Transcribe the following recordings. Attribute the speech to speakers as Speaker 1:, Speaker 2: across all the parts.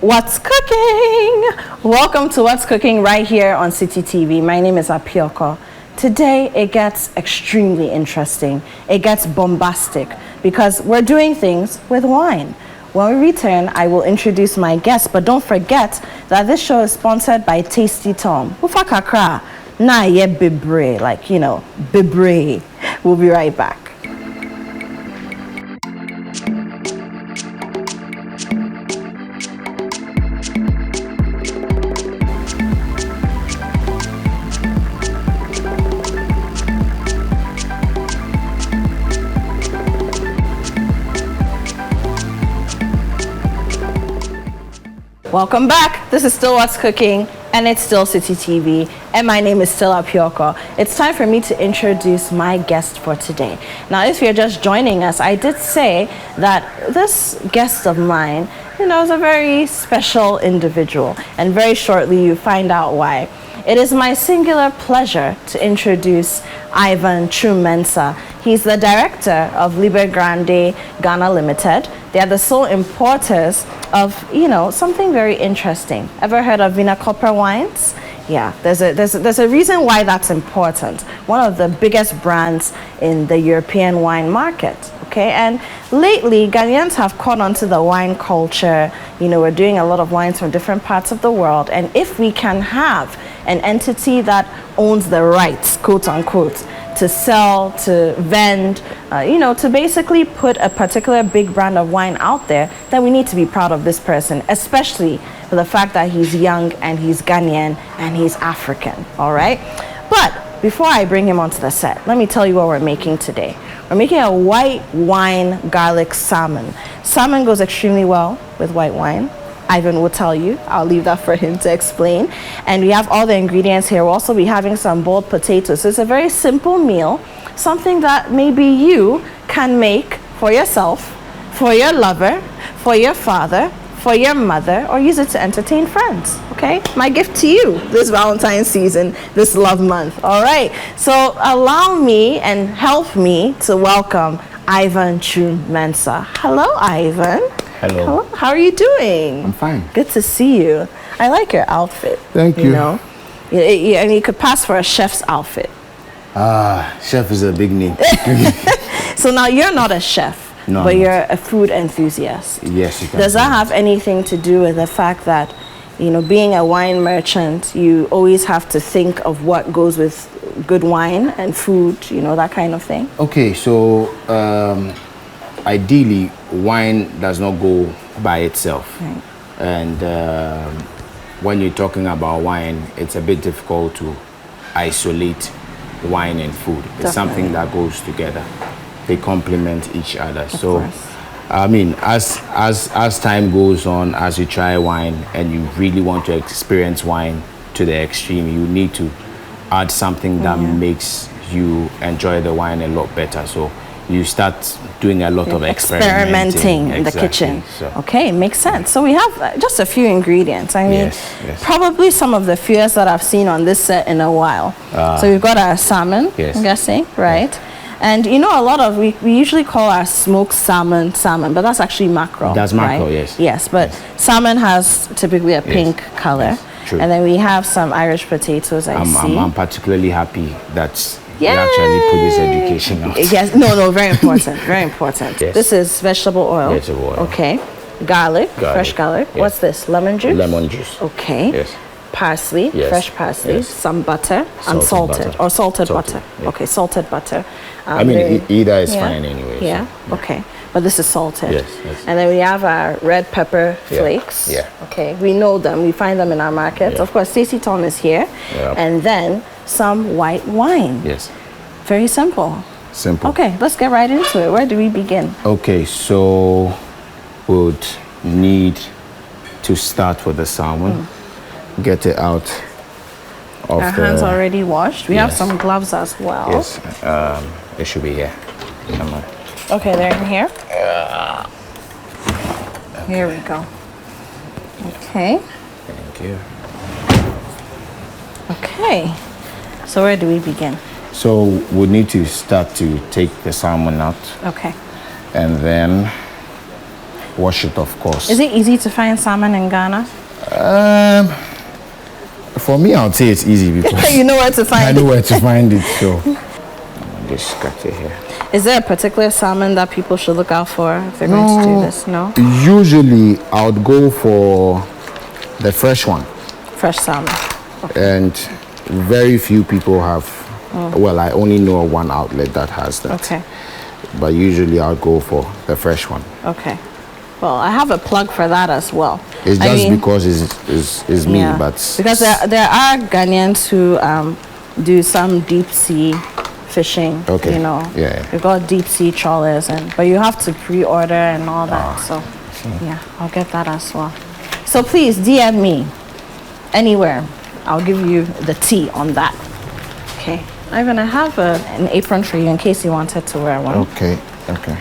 Speaker 1: What's cooking? Welcome to What's Cooking right here on City TV. My name is Apioko. Today it gets extremely interesting. It gets bombastic because we're doing things with wine. When we return, I will introduce my guest, but don't forget that this show is sponsored by Tasty Tom. Ufa kakra, na ye bibre, like, you know, bibre. We'll be right back. Welcome back. This is still What's Cooking, and it's still City TV, and my name is still Apioko. It's time for me to introduce my guest for today. Now, if you're just joining us, I did say that this guest of mine, you know, is a very special individual, and very shortly you find out why. It is my singular pleasure to introduce Ivan Twum Mensah. He's the director of Libre Grande Ghana Limited. They are the sole importers of, you know, something very interesting. Ever heard of Vina Copper wines? Yeah, there's a reason why that's important. One of the biggest brands in the European wine market. Okay, and lately Ghanaians have caught on to the wine culture. You know, we're doing a lot of wines from different parts of the world, and if we can have an entity that owns the rights, quote unquote, to sell, to vend, you know, to basically put a particular big brand of wine out there, then we need to be proud of this person, especially for the fact that he's young and he's Ghanaian and he's African, all right? But before I bring him onto the set, let me tell you what we're making today. We're making a white wine garlic salmon. Salmon goes extremely well with white wine. Ivan will tell you. I'll leave that for him to explain. And we have all the ingredients here. We'll also be having some boiled potatoes. So it's a very simple meal, something that maybe you can make for yourself, for your lover, for your father, for your mother, or use it to entertain friends, okay? My gift to you this Valentine's season, this love month, all right? So allow me and help me to welcome Ivan Twum Mensah. Hello, Ivan.
Speaker 2: Hello.
Speaker 1: How are you doing?
Speaker 2: I'm fine.
Speaker 1: Good to see you. I like your outfit.
Speaker 2: Thank you.
Speaker 1: You know, and you could pass for a chef's outfit.
Speaker 2: Chef is a big name.
Speaker 1: So now you're not a chef,
Speaker 2: no,
Speaker 1: but you're a food enthusiast.
Speaker 2: Yes, you can.
Speaker 1: Does that have anything to do with the fact that, you know, being a wine merchant, you always have to think of what goes with good wine and food, you know, that kind of thing?
Speaker 2: Okay, so ideally, wine does not go by itself.
Speaker 1: Right.
Speaker 2: And when you're talking about wine, it's a bit difficult to isolate wine and food. It's
Speaker 1: Definitely.
Speaker 2: something that goes together. They complement each other.
Speaker 1: Of
Speaker 2: So,
Speaker 1: course.
Speaker 2: I mean, as time goes on, as you try wine and you really want to experience wine to the extreme, you need to add something that makes you enjoy the wine a lot better. So you start doing a lot of experimenting
Speaker 1: in the kitchen.
Speaker 2: So.
Speaker 1: Okay, makes sense. So we have just a few ingredients. I mean,
Speaker 2: yes.
Speaker 1: probably some of the fewest that I've seen on this set in a while. So we've got our salmon,
Speaker 2: yes.
Speaker 1: I'm guessing, right? Yes. And you know, a lot of, we usually call our smoked salmon, but that's actually mackerel.
Speaker 2: That's mackerel,
Speaker 1: right?
Speaker 2: yes.
Speaker 1: Yes, but salmon has typically a pink color.
Speaker 2: Yes, true.
Speaker 1: And then we have some Irish potatoes, I see.
Speaker 2: I'm particularly happy that you actually put this education out.
Speaker 1: Yes, no, very important, very important.
Speaker 2: Yes.
Speaker 1: This is vegetable oil.
Speaker 2: Vegetable oil.
Speaker 1: Okay. Garlic, fresh garlic.
Speaker 2: Yes.
Speaker 1: What's this? Lemon juice?
Speaker 2: Lemon juice.
Speaker 1: Okay.
Speaker 2: Yes.
Speaker 1: Parsley,
Speaker 2: Yes.
Speaker 1: fresh parsley,
Speaker 2: Yes.
Speaker 1: some butter, unsalted,
Speaker 2: butter.
Speaker 1: or salted butter.
Speaker 2: Yeah.
Speaker 1: Okay, salted butter.
Speaker 2: I mean, either is fine anyway.
Speaker 1: Yeah.
Speaker 2: So,
Speaker 1: Okay. But this is salted.
Speaker 2: Yes, yes.
Speaker 1: And then we have our red pepper flakes.
Speaker 2: Yeah.
Speaker 1: Okay. We know them. We find them in our markets.
Speaker 2: Yeah.
Speaker 1: Of course, Stacey Tom is here.
Speaker 2: Yeah.
Speaker 1: And then some white wine.
Speaker 2: Yes.
Speaker 1: Very simple.
Speaker 2: Simple.
Speaker 1: Okay, let's get right into it. Where do we begin?
Speaker 2: Okay, so would need to start with the salmon. Get it out of
Speaker 1: Our hands already washed. We have some gloves as well.
Speaker 2: Yes, it should be here.
Speaker 1: Okay, they're in here. Here we go. Okay.
Speaker 2: Thank you.
Speaker 1: Okay. So where do we begin?
Speaker 2: So we need to start to take the salmon out.
Speaker 1: Okay.
Speaker 2: And then wash it, of course.
Speaker 1: Is it easy to find salmon in Ghana?
Speaker 2: For me, I would say it's easy because
Speaker 1: you know where to find it.
Speaker 2: I know where to find it. So just cut it here.
Speaker 1: Is there a particular salmon that people should look out for if they're going to do this? No?
Speaker 2: Usually, I would go for the fresh one.
Speaker 1: Fresh salmon.
Speaker 2: And very few people have, well, I only know one outlet that has that.
Speaker 1: Okay.
Speaker 2: But usually I'll go for the fresh one.
Speaker 1: Okay. Well, I have a plug for that as well.
Speaker 2: It's just because it's me, but...
Speaker 1: Because there are Ghanaians who do some deep sea fishing,
Speaker 2: okay.
Speaker 1: you know.
Speaker 2: Yeah.
Speaker 1: We've got deep sea trawlers, but you have to pre-order and all that. So, yeah, I'll get that as well. So please DM me anywhere. I'll give you the tea on that. Okay. Ivan, I have an apron for you in case you wanted to wear one.
Speaker 2: Okay. Okay.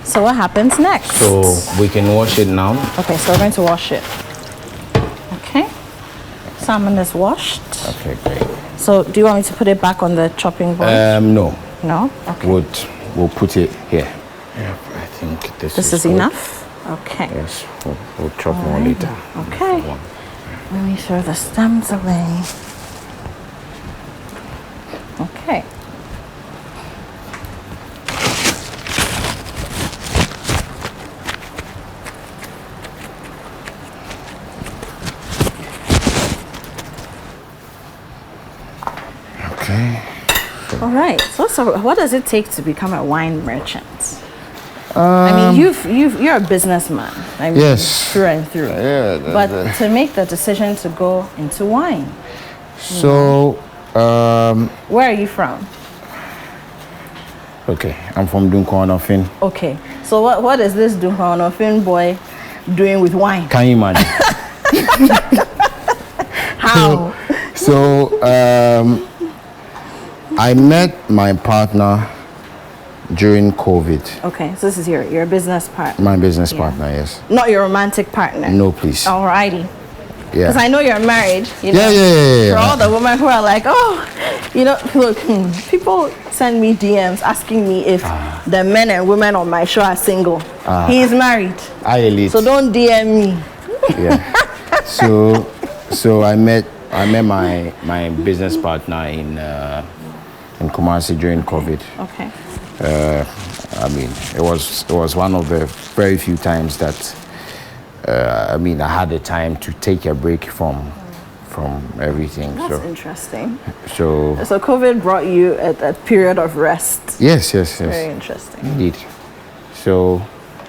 Speaker 1: So what happens next?
Speaker 2: So we can wash it now.
Speaker 1: Okay, so we're going to wash it. Okay. Salmon is washed.
Speaker 2: Okay, great.
Speaker 1: So do you want me to put it back on the chopping board?
Speaker 2: No.
Speaker 1: No? Okay.
Speaker 2: We'll put it here. Yeah, I think this
Speaker 1: is
Speaker 2: good.
Speaker 1: enough? Okay.
Speaker 2: Yes, we'll chop more later.
Speaker 1: Okay. Let me throw the stems away. Okay.
Speaker 2: Okay.
Speaker 1: All right. So what does it take to become a wine merchant? I mean, you're a businessman. I mean,
Speaker 2: yes.
Speaker 1: Through and through.
Speaker 2: Yeah.
Speaker 1: But to make the decision to go into wine.
Speaker 2: So,
Speaker 1: where are you from?
Speaker 2: Okay, I'm from Dunkornofin.
Speaker 1: Okay. So what is this Dunkornofin boy doing with wine?
Speaker 2: Can you imagine?
Speaker 1: How?
Speaker 2: So, I met my partner during COVID.
Speaker 1: Okay, so this is your business partner.
Speaker 2: My business partner, yes.
Speaker 1: Not your romantic partner.
Speaker 2: No, please.
Speaker 1: Alrighty.
Speaker 2: Yeah.
Speaker 1: Because I know you're married. You know,
Speaker 2: yeah.
Speaker 1: For all the women who are like, oh, you know, look, people send me DMs asking me if the men and women on my show are single. He is married. So don't DM me.
Speaker 2: Yeah. So I met my business partner in Kumasi during COVID.
Speaker 1: Okay.
Speaker 2: I mean, it was one of the very few times that I had the time to take a break from everything.
Speaker 1: That's interesting.
Speaker 2: So
Speaker 1: COVID brought you a period of rest.
Speaker 2: Yes.
Speaker 1: Very interesting.
Speaker 2: Indeed. So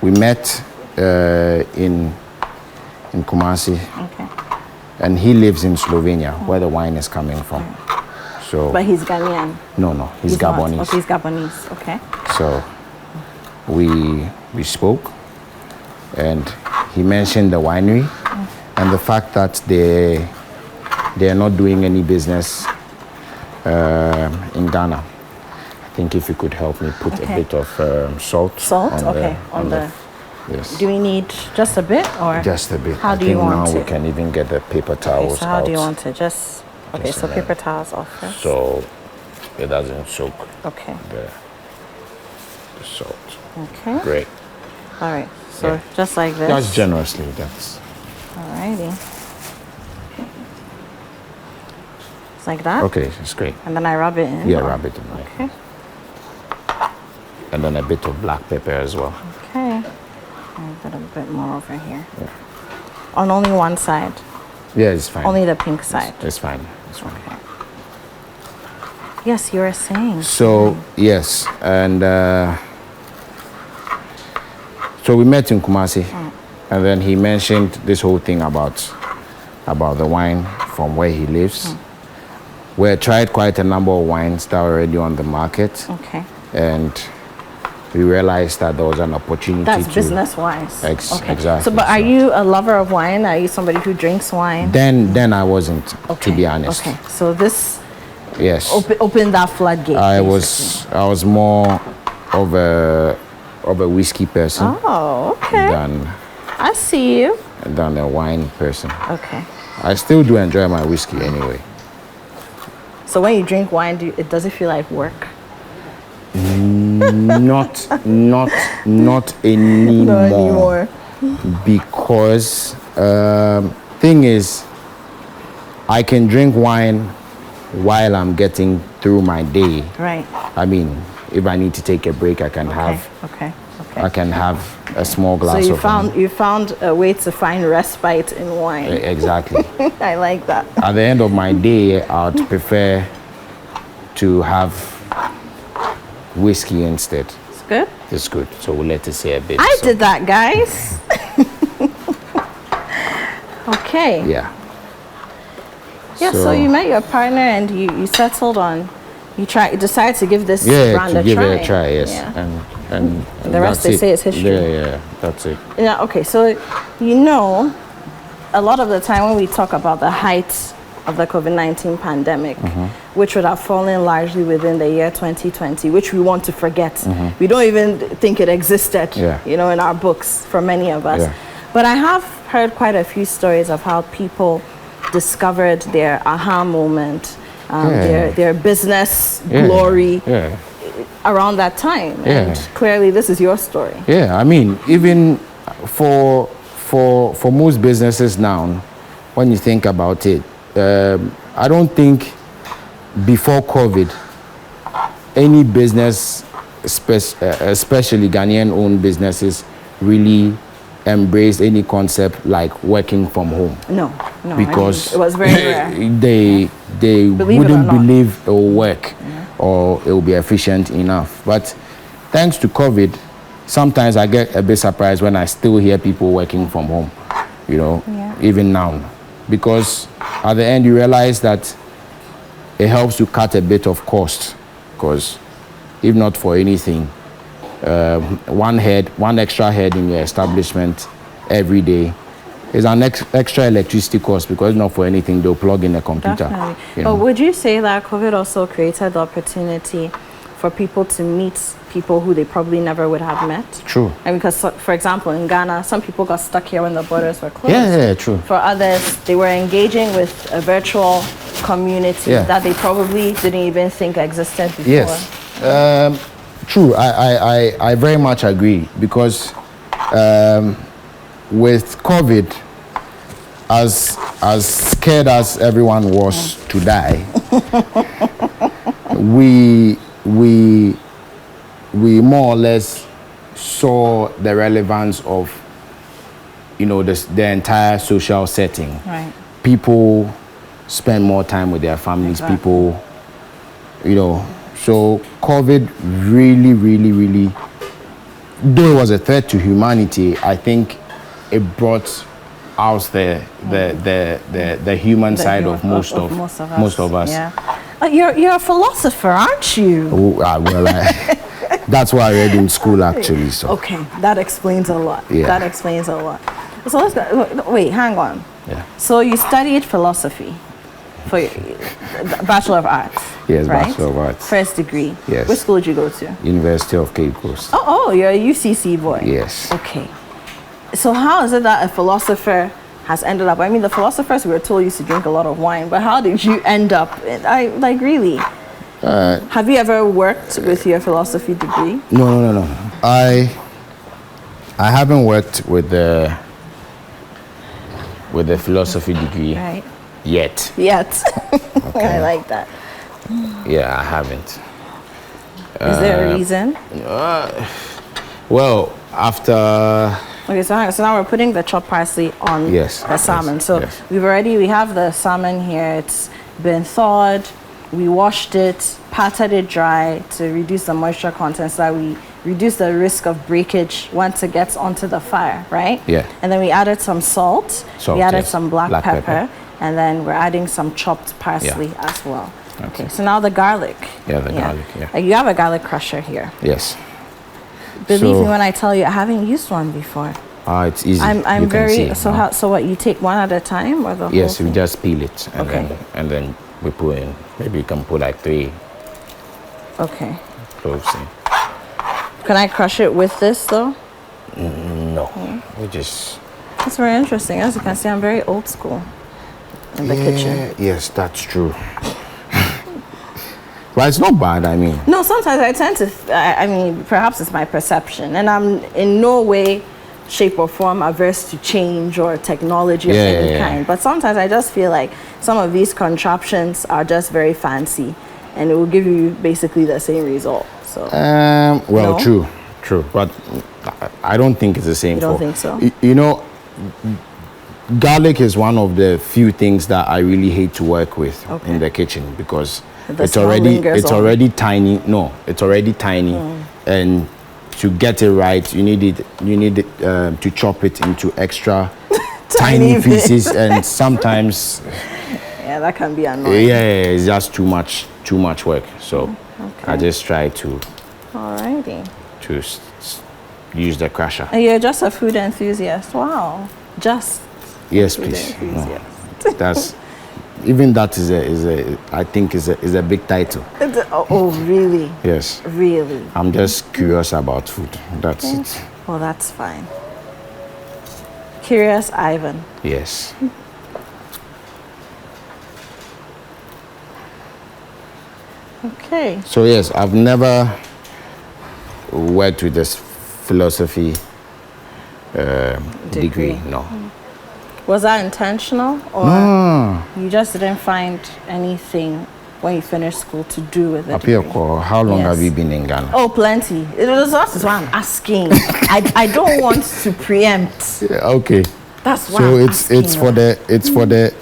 Speaker 2: we met in Kumasi.
Speaker 1: Okay.
Speaker 2: And he lives in Slovenia, where the wine is coming from. So.
Speaker 1: But he's Ghanaian.
Speaker 2: No, he's Gabonese.
Speaker 1: Okay, he's Gabonese. Okay.
Speaker 2: So we spoke, and he mentioned the winery and the fact that they are not doing any business in Ghana. I think if you could help me put a bit of salt.
Speaker 1: Salt? On the
Speaker 2: yes.
Speaker 1: Do we need just a bit or?
Speaker 2: Just a bit.
Speaker 1: How do you want it?
Speaker 2: Now we can even get the paper towels
Speaker 1: so how
Speaker 2: out.
Speaker 1: do you want it? So paper towels off first.
Speaker 2: So it doesn't soak.
Speaker 1: Okay.
Speaker 2: The salt.
Speaker 1: Okay.
Speaker 2: Great.
Speaker 1: All right. So just like this.
Speaker 2: Just generously. That's.
Speaker 1: Alrighty. It's like that.
Speaker 2: Okay, it's great.
Speaker 1: And then I rub it in.
Speaker 2: Yeah, rub it in.
Speaker 1: Okay.
Speaker 2: And then a bit of black pepper as well.
Speaker 1: Okay. I'll put a bit more over here. Yeah. On only one side.
Speaker 2: Yeah, it's fine.
Speaker 1: Only the pink side.
Speaker 2: It's fine. It's fine.
Speaker 1: Okay. Yes, you were saying.
Speaker 2: So yes, and so we met in Kumasi, and then he mentioned this whole thing about the wine from where he lives. We tried quite a number of wines that are already on the market.
Speaker 1: Okay.
Speaker 2: And we realized that there was an opportunity.
Speaker 1: That's business-wise.
Speaker 2: Okay. Exactly.
Speaker 1: So, but are you a lover of wine? Are you somebody who drinks wine?
Speaker 2: Then I wasn't, to be honest.
Speaker 1: Okay. So this
Speaker 2: yes
Speaker 1: opened that floodgate.
Speaker 2: I was more of a whiskey person.
Speaker 1: Oh, okay. I see you.
Speaker 2: Than a wine person.
Speaker 1: Okay.
Speaker 2: I still do enjoy my whiskey anyway.
Speaker 1: So when you drink wine, does it feel like work?
Speaker 2: Not anymore.
Speaker 1: Not anymore.
Speaker 2: Because thing is, I can drink wine while I'm getting through my day.
Speaker 1: Right.
Speaker 2: I mean, if I need to take a break, I can have.
Speaker 1: Okay.
Speaker 2: I can have a small glass
Speaker 1: so
Speaker 2: of wine.
Speaker 1: You found a way to find respite in wine.
Speaker 2: Exactly.
Speaker 1: I like that.
Speaker 2: At the end of my day, I'd prefer to have whiskey instead.
Speaker 1: It's good.
Speaker 2: It's good. So we'll let it say a bit.
Speaker 1: I did that, guys. Okay.
Speaker 2: Yeah.
Speaker 1: Yeah. So you met your partner and you settled on. You decided to give this brand a try.
Speaker 2: Yeah, to give it a try. Yes.
Speaker 1: Yeah.
Speaker 2: And
Speaker 1: the rest they say is history.
Speaker 2: Yeah, that's it.
Speaker 1: Yeah, okay, so a lot of the time when we talk about the height of the COVID-19 pandemic, which would have fallen largely within the year 2020, which we want to forget. We don't even think it existed, in our books for many of us.
Speaker 2: Yeah.
Speaker 1: But I have heard quite a few stories of how people discovered their aha moment, their business glory around that time. And clearly this is your story.
Speaker 2: Yeah, I mean, even for most businesses now, when you think about it, I don't think before COVID, any business, especially Ghanaian-owned businesses, really embraced any concept like working from home.
Speaker 1: No,
Speaker 2: because
Speaker 1: it was very rare.
Speaker 2: they wouldn't believe it will work or it will be efficient enough. But thanks to COVID, sometimes I get a bit surprised when I still hear people working from home, even now. Because at the end you realize that it helps to cut a bit of cost. Because if not for anything, one extra head in your establishment every day is an extra electricity cost, because not for anything they'll plug in a computer.
Speaker 1: Definitely. But would you say that COVID also created the opportunity for people to meet people who they probably never would have met?
Speaker 2: True.
Speaker 1: And because, for example, in Ghana, some people got stuck here when the borders were closed.
Speaker 2: Yeah, true.
Speaker 1: For others, they were engaging with a virtual community that they probably didn't even think existed before.
Speaker 2: Yes. True. I very much agree, because with COVID, as scared as everyone was to die, we more or less saw the relevance of the entire social setting. Right. People spend more time with their families. Exactly. People, so COVID really, though it was a threat to humanity, I think it brought out the human side of most of us.
Speaker 1: Yeah. You're a philosopher, aren't you?
Speaker 2: That's what I read in school, actually. So.
Speaker 1: Okay, that explains a lot.
Speaker 2: Yeah.
Speaker 1: That explains a lot. So let's go. Wait, hang on.
Speaker 2: Yeah.
Speaker 1: So you studied philosophy for your Bachelor of Arts.
Speaker 2: Yes,
Speaker 1: right?
Speaker 2: Bachelor of Arts.
Speaker 1: First degree.
Speaker 2: Yes.
Speaker 1: Which school did you go to?
Speaker 2: University of Cape Coast.
Speaker 1: Oh, you're a UCC boy.
Speaker 2: Yes.
Speaker 1: Okay. So how is it that a philosopher has ended up? I mean, the philosophers we were told used to drink a lot of wine, but how did you end up? Really. Have you ever worked with your philosophy degree?
Speaker 2: No. I haven't worked with the philosophy degree yet.
Speaker 1: Okay. I like that.
Speaker 2: Yeah, I haven't.
Speaker 1: Is there a reason?
Speaker 2: Well, after.
Speaker 1: Okay, so now we're putting the chopped parsley on the salmon. We have the salmon here. It's been thawed. We washed it, patted it dry to reduce the moisture content so that we reduce the risk of breakage once it gets onto the fire, right? Yeah. And then we added some salt. We added some black pepper. And then we're adding some chopped parsley as well. Okay, so now the garlic.
Speaker 2: Garlic,
Speaker 1: You have a garlic crusher here.
Speaker 2: Yes.
Speaker 1: Believe me when I tell you, I haven't used one before.
Speaker 2: It's easy.
Speaker 1: I'm
Speaker 2: You can
Speaker 1: very
Speaker 2: see,
Speaker 1: so.
Speaker 2: no?
Speaker 1: How so? What you take one at a time or the whole
Speaker 2: Yes, we
Speaker 1: thing?
Speaker 2: just peel it
Speaker 1: Okay.
Speaker 2: and then we put in. Maybe you can put like 3
Speaker 1: Okay.
Speaker 2: cloves in.
Speaker 1: Can I crush it with this though?
Speaker 2: No, we just.
Speaker 1: That's very interesting. As you can see, I'm very old school in the kitchen.
Speaker 2: Yes, that's true. But it's not bad. I mean.
Speaker 1: No, sometimes I tend to. I mean, perhaps it's my perception, and I'm in no way, shape, or form averse to change or technology of any kind. But sometimes I just feel like some of these contraptions are just very fancy, and it will give you basically the same result. So.
Speaker 2: Well,
Speaker 1: No?
Speaker 2: true, but I don't think it's the same.
Speaker 1: You don't think so?
Speaker 2: You know, garlic is one of the few things that I really hate to work with in the kitchen because it's already tiny. No, it's already tiny, and to get it right, you need to chop it into extra tiny pieces, and sometimes
Speaker 1: that can be annoying.
Speaker 2: Yeah, it's just too much work. So I just try to.
Speaker 1: Alrighty.
Speaker 2: To use the crusher.
Speaker 1: And you're just a food enthusiast. Wow. Just.
Speaker 2: Yes,
Speaker 1: food
Speaker 2: please.
Speaker 1: enthusiast.
Speaker 2: No. That's even that is a I think is a big title.
Speaker 1: Oh, really?
Speaker 2: Yes.
Speaker 1: Really?
Speaker 2: I'm just curious about food. That's it.
Speaker 1: Well, that's fine. Curious Ivan.
Speaker 2: Yes.
Speaker 1: Okay.
Speaker 2: So yes, I've never worked with this philosophy degree. No.
Speaker 1: Was that intentional, or
Speaker 2: No.
Speaker 1: you just didn't find anything when you finished school to do with it?
Speaker 2: How long have you been in Ghana?
Speaker 1: Oh, plenty. That's why I'm asking. I don't want to preempt.
Speaker 2: Okay.
Speaker 1: That's why.
Speaker 2: So
Speaker 1: I'm
Speaker 2: it's
Speaker 1: asking.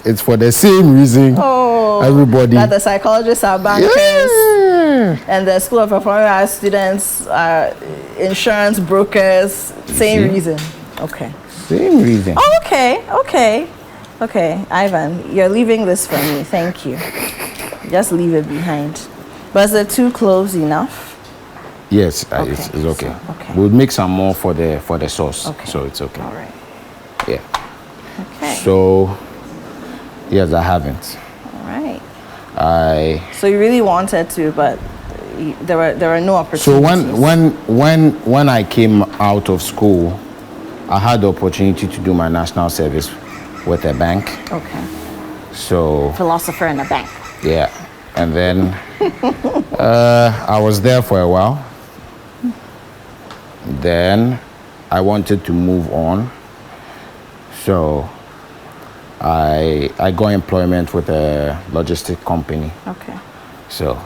Speaker 2: it's for the same reason.
Speaker 1: Oh,
Speaker 2: everybody.
Speaker 1: That the psychologists are bankers.
Speaker 2: Yeah.
Speaker 1: And the School of Performing Arts students are insurance brokers. Same reason. Okay.
Speaker 2: Same reason.
Speaker 1: Oh, okay. Ivan, you're leaving this for me. Thank you. Just leave it behind. But is the 2 cloves enough?
Speaker 2: Yes, it's okay.
Speaker 1: So, okay.
Speaker 2: We'll make some more for the sauce.
Speaker 1: Okay.
Speaker 2: So it's okay.
Speaker 1: All right.
Speaker 2: Yeah.
Speaker 1: Okay.
Speaker 2: So yes, I haven't.
Speaker 1: All right. So you really wanted to, but there were no opportunities.
Speaker 2: So when I came out of school, I had the opportunity to do my national service with a bank.
Speaker 1: Okay.
Speaker 2: So
Speaker 1: Philosopher in a bank.
Speaker 2: yeah, and then I was there for a while. Then I wanted to move on, so I got employment with a logistic company.
Speaker 1: Okay.
Speaker 2: So,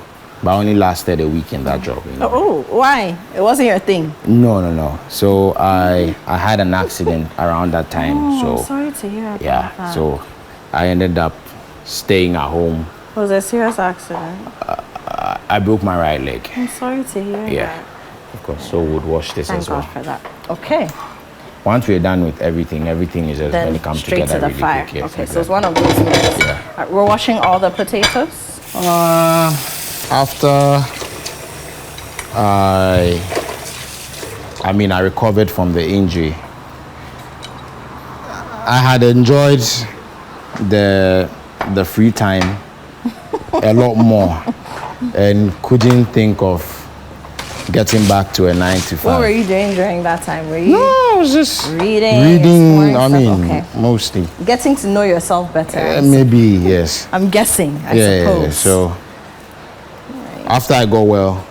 Speaker 2: but I only lasted a week in that job. You know?
Speaker 1: Oh, why? It wasn't your thing.
Speaker 2: No. So I had an accident around that time.
Speaker 1: Oh,
Speaker 2: so
Speaker 1: sorry to hear about that.
Speaker 2: so I ended up staying at home.
Speaker 1: Was it a serious accident?
Speaker 2: I broke my right leg.
Speaker 1: I'm sorry to hear that.
Speaker 2: Of course. So we'll wash this
Speaker 1: Thank
Speaker 2: as well.
Speaker 1: God for that. Okay.
Speaker 2: Once we're done with everything is just
Speaker 1: Then
Speaker 2: when it comes
Speaker 1: straight
Speaker 2: together
Speaker 1: to the
Speaker 2: really
Speaker 1: fire.
Speaker 2: quick. Yes,
Speaker 1: Okay, so
Speaker 2: exactly.
Speaker 1: it's one of those meals.
Speaker 2: Yeah.
Speaker 1: All right, we're washing all the potatoes.
Speaker 2: After I recovered from the injury, I had enjoyed the free time a lot more and couldn't think of getting back to a 9 to 5.
Speaker 1: What were you doing during that time? Were you
Speaker 2: No, I was just
Speaker 1: reading, exploring stuff? Okay.
Speaker 2: Mostly.
Speaker 1: Getting to know yourself better?
Speaker 2: Maybe, yes.
Speaker 1: I'm guessing, I suppose.
Speaker 2: So after I got well,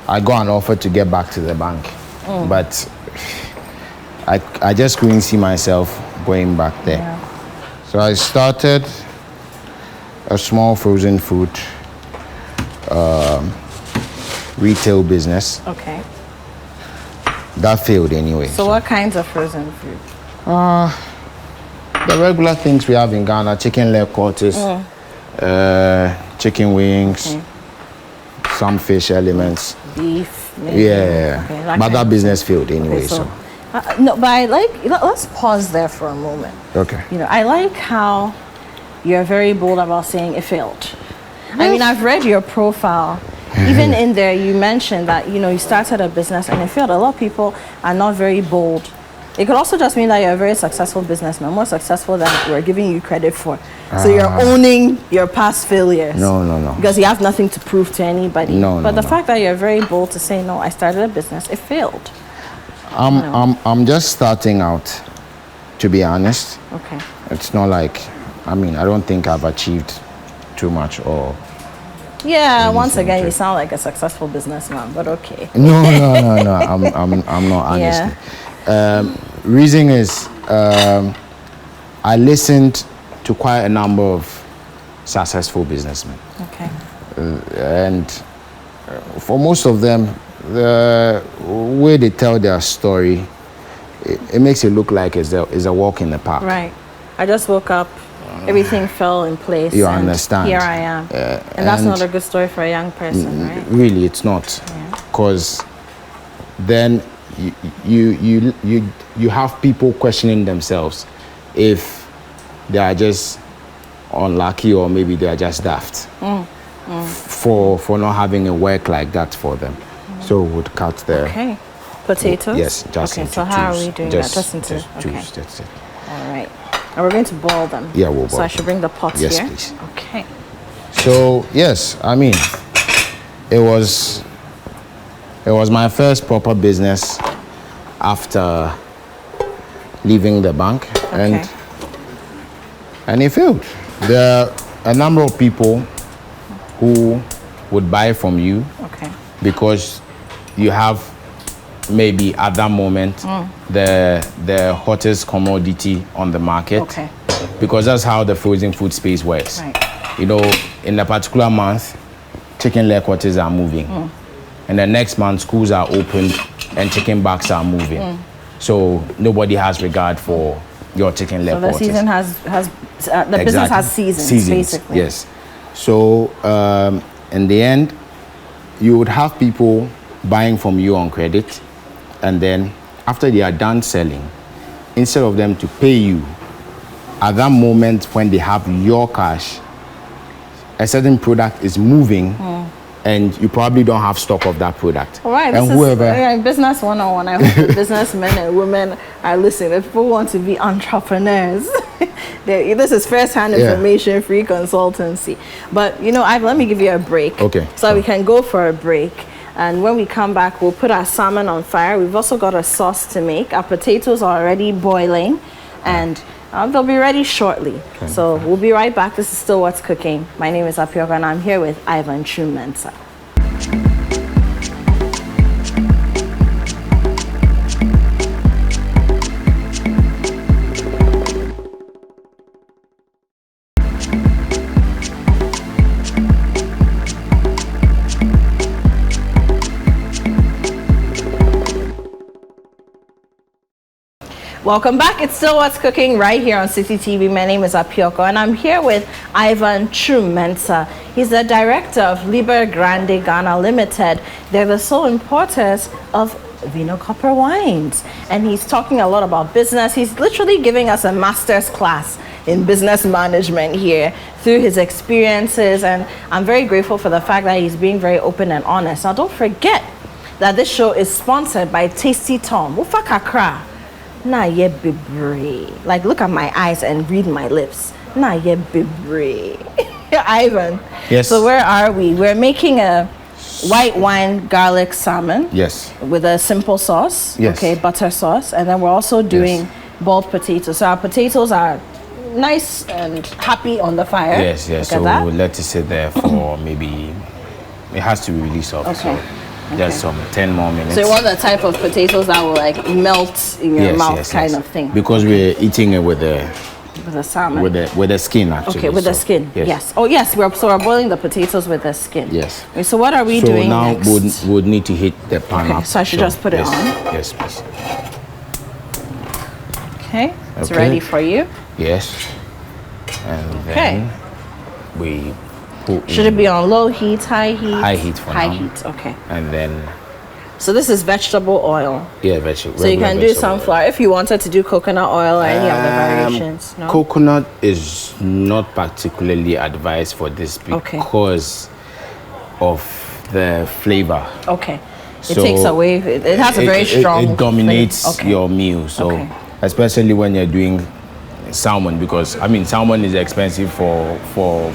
Speaker 2: I got an offer to get back to the bank. But I just couldn't see myself going back there.
Speaker 1: Yeah.
Speaker 2: So I started a small frozen food retail business.
Speaker 1: Okay.
Speaker 2: That failed anyway.
Speaker 1: So what kinds of frozen food?
Speaker 2: The regular things we have in Ghana: chicken leg quarters, chicken wings, some fish elements.
Speaker 1: Beef, maybe.
Speaker 2: Yeah.
Speaker 1: Okay,
Speaker 2: But that business failed anyway.
Speaker 1: Okay, so no, but I like. Let's pause there for a moment.
Speaker 2: Okay.
Speaker 1: I like how you're very bold about saying it failed. I mean, I've read your profile, even in there, you mentioned that, you know, you started a business and it failed. A lot of people are not very bold. It could also just mean that you're a very successful businessman, more successful than we're giving you credit for. So you're owning your past failures.
Speaker 2: No.
Speaker 1: Because you have nothing to prove to anybody. But the
Speaker 2: No.
Speaker 1: fact that you're very bold to say, no, I started a business, it failed.
Speaker 2: I'm just starting out, to be honest.
Speaker 1: Okay.
Speaker 2: It's not like, I mean, I don't think I've achieved too much or.
Speaker 1: Yeah, once again, you sound like a successful businessman, but okay.
Speaker 2: No. I'm not, honestly. Reason is, I listened to quite a number of successful businessmen.
Speaker 1: Okay.
Speaker 2: And for most of them, the way they tell their story, it makes it look like it's a walk in the park.
Speaker 1: Right. I just woke up, everything fell in place.
Speaker 2: You
Speaker 1: and
Speaker 2: understand.
Speaker 1: Here I am. And that's not a good story for a young person, right?
Speaker 2: Really, it's not. Because then you have people questioning themselves if they are just unlucky or maybe they are just daft for not having a work like that for them. So we would cut there.
Speaker 1: Okay. Potatoes?
Speaker 2: Yes, just
Speaker 1: okay,
Speaker 2: into
Speaker 1: so how
Speaker 2: twos.
Speaker 1: are we doing
Speaker 2: Just,
Speaker 1: that? Just into
Speaker 2: twos,
Speaker 1: okay.
Speaker 2: that's it.
Speaker 1: All right. And we're going to boil them.
Speaker 2: Yeah, we'll boil
Speaker 1: So I should bring the pot
Speaker 2: yes,
Speaker 1: here?
Speaker 2: Please.
Speaker 1: Okay.
Speaker 2: So yes, I mean, it was my first proper business after leaving the bank,
Speaker 1: Okay.
Speaker 2: and it failed. There are a number of people who would buy from you
Speaker 1: Okay.
Speaker 2: because you have maybe at that moment the hottest commodity on the market.
Speaker 1: Okay.
Speaker 2: Because that's how the frozen food space works.
Speaker 1: Right.
Speaker 2: You know, in a particular month, chicken leg quarters are moving. And the next month, schools are opened and chicken backs are moving. So nobody has regard for your chicken leg
Speaker 1: So the
Speaker 2: quarters.
Speaker 1: season has the business has seasons, basically.
Speaker 2: Yes. So in the end, you would have people buying from you on credit, and then after they are done selling, instead of them to pay you at that moment when they have your cash, a certain product is moving and you probably don't have stock of that product.
Speaker 1: All right,
Speaker 2: and
Speaker 1: this
Speaker 2: whoever
Speaker 1: is business 101. I hope the businessmen and women are listening. If people want to be entrepreneurs, this is first-hand information, free consultancy. But, you know, let me give you a break.
Speaker 2: Okay.
Speaker 1: So we can go for a break. And when we come back, we'll put our salmon on fire. We've also got a sauce to make. Our potatoes are already boiling, and they'll be ready shortly. Okay. So we'll be right back. This is Still What's Cooking. My name is Apioka, and I'm here with Twum Mensah. Welcome back. It's Still What's Cooking right here on City TV. My name is Apioka, and I'm here with Twum Mensah. He's the director of Liber Grande Ghana Limited. They're the sole importers of Vino Copper wines, and he's talking a lot about business. He's literally giving us a master's class in business management here through his experiences, and I'm very grateful for the fact that he's being very open and honest. Now, don't forget that this show is sponsored by Tasty Tom. Wufa kakra. Na ye bebre. Like, look at my eyes and read my lips. Na ye bebre. Ivan.
Speaker 2: Yes.
Speaker 1: So where are we? We're making a white wine garlic salmon.
Speaker 2: Yes.
Speaker 1: With a simple sauce.
Speaker 2: Yes.
Speaker 1: Okay, butter sauce. And then we're also doing boiled potatoes. So our potatoes are nice and happy on the fire.
Speaker 2: Yes. So we'll let it sit there for maybe, it has to be really soft.
Speaker 1: Okay.
Speaker 2: So just some 10 more minutes.
Speaker 1: So you want the type of potatoes that will like melt in your mouth kind of thing.
Speaker 2: Because we're eating it with the
Speaker 1: salmon.
Speaker 2: With the skin, actually.
Speaker 1: Okay, with the skin. Yes. Oh yes, we're boiling the potatoes with the skin.
Speaker 2: Yes.
Speaker 1: Okay, so what are we doing next?
Speaker 2: So now we'll need to hit the pan up.
Speaker 1: So I should just put it on?
Speaker 2: Yes, please.
Speaker 1: Okay. It's ready for you.
Speaker 2: Yes. And then we
Speaker 1: should it be on low heat, high heat?
Speaker 2: High heat for now.
Speaker 1: High heat, okay.
Speaker 2: And then
Speaker 1: so this is vegetable oil.
Speaker 2: Yeah, vegetable.
Speaker 1: So you can do sunflower if you wanted to do coconut oil or any of the variations. No?
Speaker 2: Coconut is not particularly advised for this because of the flavor.
Speaker 1: Okay. It takes away. It has a very strong.
Speaker 2: It dominates
Speaker 1: flavor. Okay.
Speaker 2: your meal. So especially when you're doing salmon, because I mean salmon is expensive for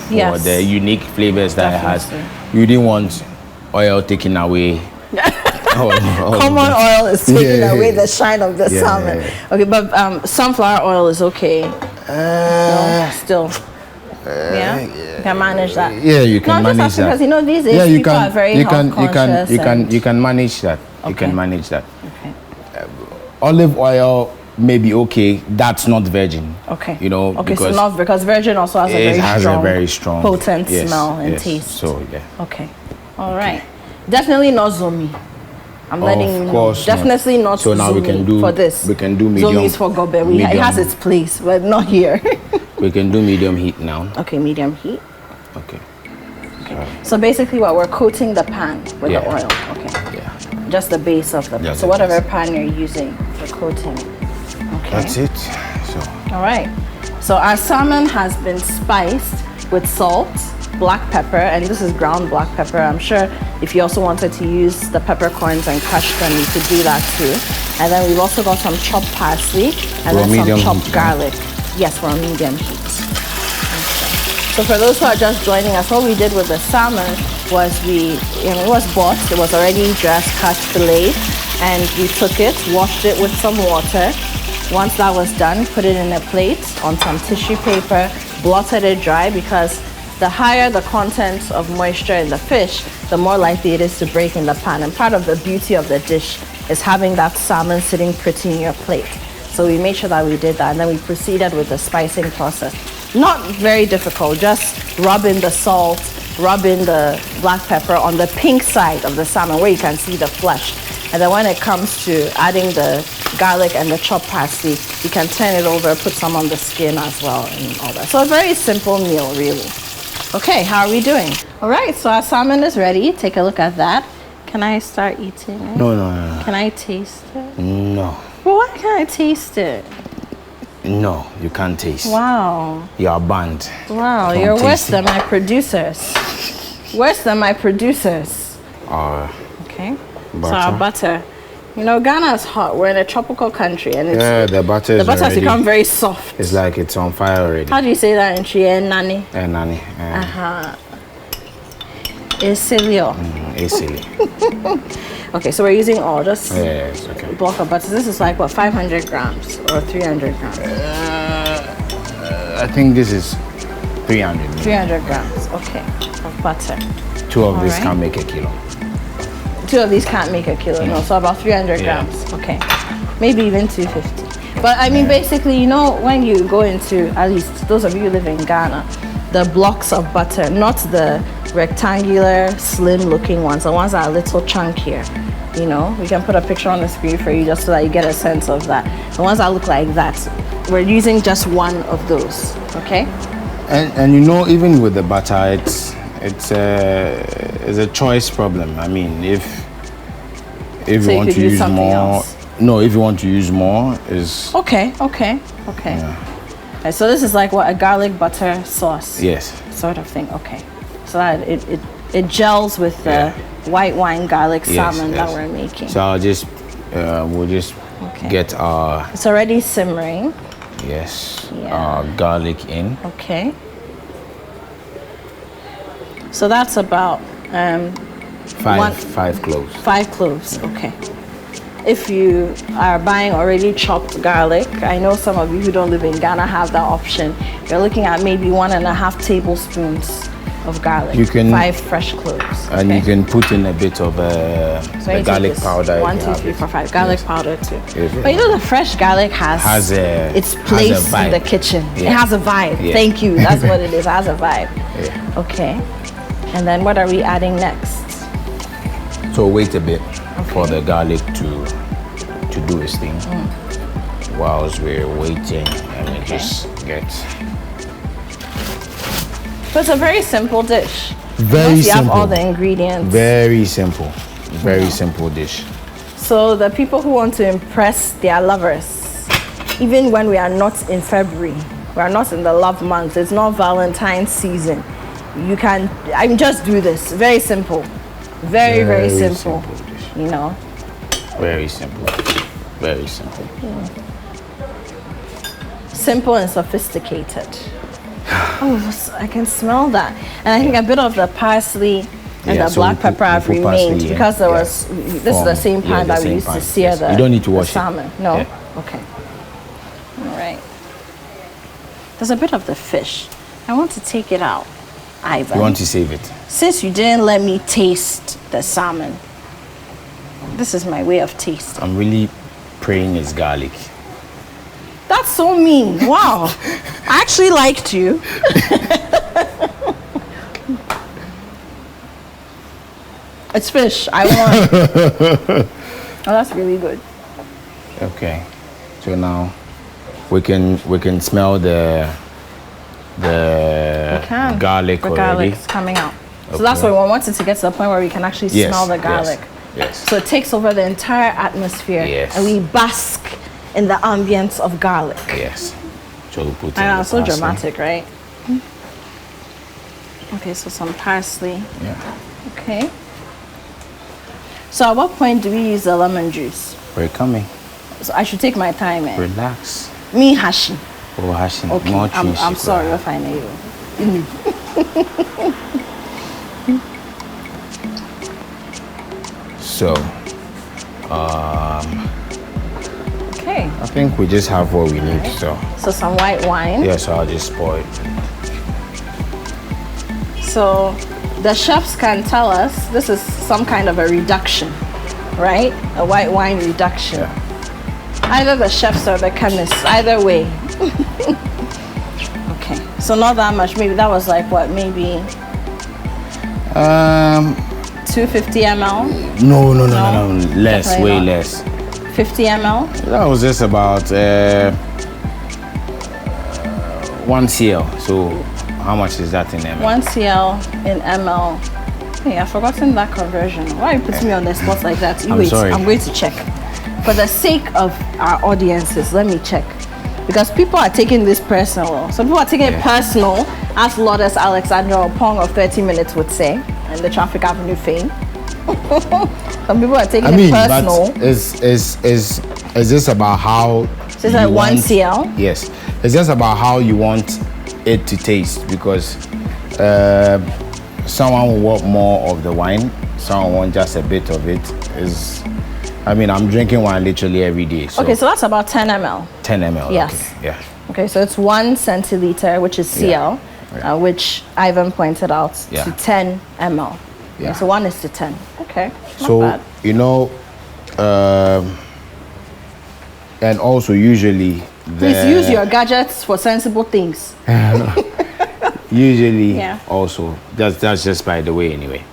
Speaker 2: the unique flavors that it has. You didn't want oil taken away.
Speaker 1: Common oil is taking away the shine of the salmon. Okay, but sunflower oil is okay. No, still. You can manage that.
Speaker 2: Yeah, you can manage that.
Speaker 1: Because you know these days people are very health conscious.
Speaker 2: You can manage that. You can manage that.
Speaker 1: Okay.
Speaker 2: Olive oil may be okay. That's not virgin.
Speaker 1: Okay.
Speaker 2: You know.
Speaker 1: Okay, so not because virgin also has a very strong, potent smell and taste.
Speaker 2: So yeah.
Speaker 1: Okay. All right. Definitely not zombie. I'm letting you know. Definitely not
Speaker 2: so now we can do
Speaker 1: for this.
Speaker 2: We can do medium.
Speaker 1: Zombie is for gobe. It has its place, but not here.
Speaker 2: We can do medium heat now.
Speaker 1: Okay, medium heat.
Speaker 2: Okay.
Speaker 1: So basically, what we're coating the pan with the oil. Okay.
Speaker 2: Yeah.
Speaker 1: Just the base of the pan. So whatever pan you're using for coating. Okay.
Speaker 2: That's it. So.
Speaker 1: All right. So our salmon has been spiced with salt, black pepper, and this is ground black pepper. I'm sure if you also wanted to use the peppercorns and crush them, you could do that too. And then we've also got some chopped parsley and then some chopped garlic. Yes, for a medium heat. Okay. So for those who are just joining us, what we did with the salmon was it was bought, it was already dressed, cut, filleted, and we took it, washed it with some water. Once that was done, put it in a plate on some tissue paper, blotted it dry, because the higher the content of moisture in the fish, the more likely it is to break in the pan. And part of the beauty of the dish is having that salmon sitting pretty in your plate. So we made sure that we did that, and then we proceeded with the spicing process. Not very difficult, just rub in the salt, rub in the black pepper on the pink side of the salmon where you can see the flesh. And then when it comes to adding the garlic and the chopped parsley, you can turn it over, put some on the skin as well and all that. So a very simple meal, really. Okay, how are we doing? All right, so our salmon is ready. Take a look at that. Can I start eating it?
Speaker 2: No.
Speaker 1: Can I taste it?
Speaker 2: No.
Speaker 1: Well, why can't I taste it?
Speaker 2: No, you can't taste.
Speaker 1: Wow.
Speaker 2: You are banned.
Speaker 1: Wow, you're worse than my producers. Worse than my producers. Okay.
Speaker 2: Butter.
Speaker 1: So our butter. You know, Ghana is hot. We're in a tropical country, and
Speaker 2: the butter
Speaker 1: has become very soft.
Speaker 2: It's like it's on fire already.
Speaker 1: How do you say that in Chie? Nani?
Speaker 2: Nani.
Speaker 1: Esilio.
Speaker 2: Esilio.
Speaker 1: Okay, so we're using all this
Speaker 2: okay.
Speaker 1: block of butter. This is like what, 500 grams or 300 grams?
Speaker 2: I think this is 300.
Speaker 1: 300 grams, okay, of butter.
Speaker 2: Two of these can't make a kilo.
Speaker 1: Two of these can't make a kilo, no. So about 300 grams, okay. Maybe even 250. But I mean, basically, you know, when you go into, at least those of you who live in Ghana, the blocks of butter, not the rectangular, slim-looking ones, the ones that are a little chunkier. You know, we can put a picture on the screen for you just so that you get a sense of that. The ones that look like that, we're using just one of those, okay?
Speaker 2: And you know, even with the butter, it's a choice problem. I mean, if you want to use more, if you want to use more, is
Speaker 1: okay. Yeah. Right, so this is like what, a garlic butter sauce?
Speaker 2: Yes.
Speaker 1: Sort of thing. Okay. So that it gels with the white wine garlic salmon that we're making.
Speaker 2: So I'll just we'll just get our.
Speaker 1: It's already simmering.
Speaker 2: Yes. Our garlic in.
Speaker 1: Okay. So that's about
Speaker 2: 5 cloves.
Speaker 1: 5 cloves. Okay. If you are buying already chopped garlic, I know some of you who don't live in Ghana have that option. You're looking at maybe 1.5 tablespoons of garlic.
Speaker 2: You can
Speaker 1: 5 fresh cloves.
Speaker 2: And you can put in a bit of the garlic powder.
Speaker 1: 1, 2, 3, 4, 5. Garlic powder too. But you know, the fresh garlic has its place in the kitchen. It has a vibe. Thank you. That's what it is. It has a vibe. Okay. And then what are we adding next?
Speaker 2: So wait a bit for the garlic to do its thing. Whilst we're waiting, and we just get.
Speaker 1: So it's a very simple dish.
Speaker 2: Very simple.
Speaker 1: You have all the ingredients.
Speaker 2: Very simple. Very simple dish.
Speaker 1: So the people who want to impress their lovers, even when we are not in February, we are not in the love month, it's not Valentine's season, you can, just do this. Very simple. Very, very
Speaker 2: Very
Speaker 1: simple.
Speaker 2: simple dish.
Speaker 1: You know.
Speaker 2: Very simple. Very simple.
Speaker 1: Simple and sophisticated. Oh, I can smell that. And I think a bit of the parsley and the
Speaker 2: So
Speaker 1: black pepper have
Speaker 2: we put parsley
Speaker 1: remained
Speaker 2: in.
Speaker 1: because there
Speaker 2: Yeah.
Speaker 1: was, this is the same pan that we used to sear the
Speaker 2: You don't need to wash
Speaker 1: salmon.
Speaker 2: it.
Speaker 1: No?
Speaker 2: Yeah.
Speaker 1: Okay. All right. There's a bit of the fish. I want to take it out, Ivan.
Speaker 2: You want to save it?
Speaker 1: Since you didn't let me taste the salmon, this is my way of taste.
Speaker 2: I'm really praying it's garlic.
Speaker 1: That's so mean. Wow. I actually liked you. It's fish. I won. Oh, that's really good.
Speaker 2: Okay. So now we can smell the garlic
Speaker 1: The
Speaker 2: already.
Speaker 1: garlic's coming out. So
Speaker 2: Okay.
Speaker 1: that's why we wanted to get to the point where we can actually
Speaker 2: Yes,
Speaker 1: smell the
Speaker 2: yes,
Speaker 1: garlic.
Speaker 2: yes.
Speaker 1: So it takes over the entire atmosphere.
Speaker 2: Yes.
Speaker 1: And we bask in the ambience of garlic.
Speaker 2: Yes. So we'll put in
Speaker 1: I know,
Speaker 2: the
Speaker 1: so
Speaker 2: parsley.
Speaker 1: dramatic, right? Okay, so some parsley.
Speaker 2: Yeah.
Speaker 1: Okay. So at what point do we use the lemon juice?
Speaker 2: We're coming.
Speaker 1: So I should take my time, eh?
Speaker 2: Relax.
Speaker 1: Me hashing.
Speaker 2: Oh, hashing.
Speaker 1: Okay,
Speaker 2: More
Speaker 1: I'm
Speaker 2: cheese,
Speaker 1: sorry
Speaker 2: you
Speaker 1: if I know you.
Speaker 2: So,
Speaker 1: Okay.
Speaker 2: I think we just have what we need. So,
Speaker 1: So some white wine.
Speaker 2: yeah. So I'll just pour it.
Speaker 1: So the chefs can tell us this is some kind of a reduction, right? A white wine reduction.
Speaker 2: Yeah.
Speaker 1: Either the chefs or the chemists, either way. Okay, so not that much. Maybe that was like what? Maybe 250 ml,
Speaker 2: No.
Speaker 1: No,
Speaker 2: Less,
Speaker 1: definitely
Speaker 2: way
Speaker 1: not.
Speaker 2: less.
Speaker 1: 50 ml.
Speaker 2: That was just about 1 cl. So, how much is that in ml?
Speaker 1: 1 cl in ml. Hey, I've forgotten that conversion. Why you put me on the spot like that? You
Speaker 2: I'm
Speaker 1: wait,
Speaker 2: sorry.
Speaker 1: I'm going to check. For the sake of our audiences, let me check. Because people are taking this personal. Some people are taking it personal, as Lourdes Alexandra Opong of 30 Minutes would say, in the Traffic Avenue fame. Some people are taking it personal.
Speaker 2: but is this about how?
Speaker 1: So it's like 1 cl?
Speaker 2: Yes, it's just about how you want it to taste because someone will want more of the wine, someone want just a bit of it. I'm drinking wine literally every day. So
Speaker 1: Okay, so that's about 10 ml.
Speaker 2: 10 ml.
Speaker 1: Yes.
Speaker 2: Okay, yeah.
Speaker 1: Okay, so it's 1 centiliter, which is CL,
Speaker 2: Yeah.
Speaker 1: which Ivan pointed out
Speaker 2: Yeah.
Speaker 1: to 10 ml.
Speaker 2: Yeah.
Speaker 1: So 1 is to 10. Okay, not
Speaker 2: So
Speaker 1: bad.
Speaker 2: and also usually
Speaker 1: Please use your gadgets for sensible things.
Speaker 2: Usually,
Speaker 1: Yeah.
Speaker 2: also that's just by the way. Anyway,